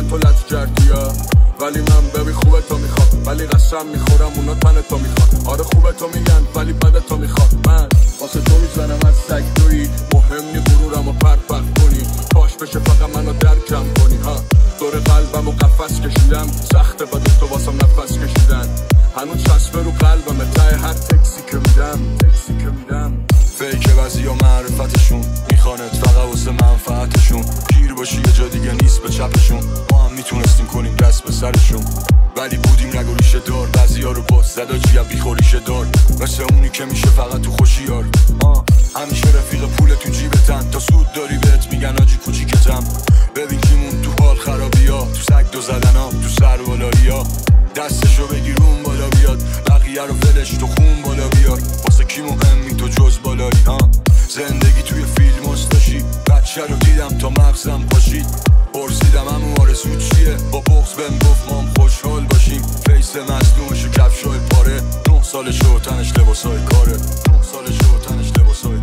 من تو لط کردی یا ولی من ببین خوبه تو میخواد ولی قسم میخورم اونا تن تو میخواد آره خوبه تو میگن ولی بده تو میخواد من واسه تو میزنم از سگ دوی مهم نی غرورم و پرت کنی پاش بشه فقط منو درکم کنی ها دور قلبم و قفس کشیدم سخته بده تو واسم نفس کشیدن هنوز چسبه رو قلبم ته هر تکسی که میدم فیک بعضی و معرفتشون میخوانت فقط واسه منفعتشون پیر باشی یه جا دیگه نیست به چپشون ما هم میتونستیم کنیم دست به سرشون ولی بودیم رگ و ریشه دار بعضی ها رو باز زدا جیب بیخوریشه دار مثل اونی که میشه فقط تو خوشیار همیشه رفیق پول تو جیبتن تا سود داری بهت میگن آجی کوچیکتم ببین کیمون تو حال خرابی ها تو سگ دو زدن ها تو سر بالایی ها دستشو بگیر اون بالا بیاد بقیه رو فلش تو خون بالا بیار واسه کی مهمی تو جز بالایی ها زندگی توی فیلم استاشی بچه رو دیدم تا مغزم پاشید پرسیدم همون آرزو چیه با بغض بهم گفت ما هم خوشحال باشیم فیس مصدومش و کفشای پاره 9 سالش و تنش لباسای کاره 9 سالش و تنش لباسای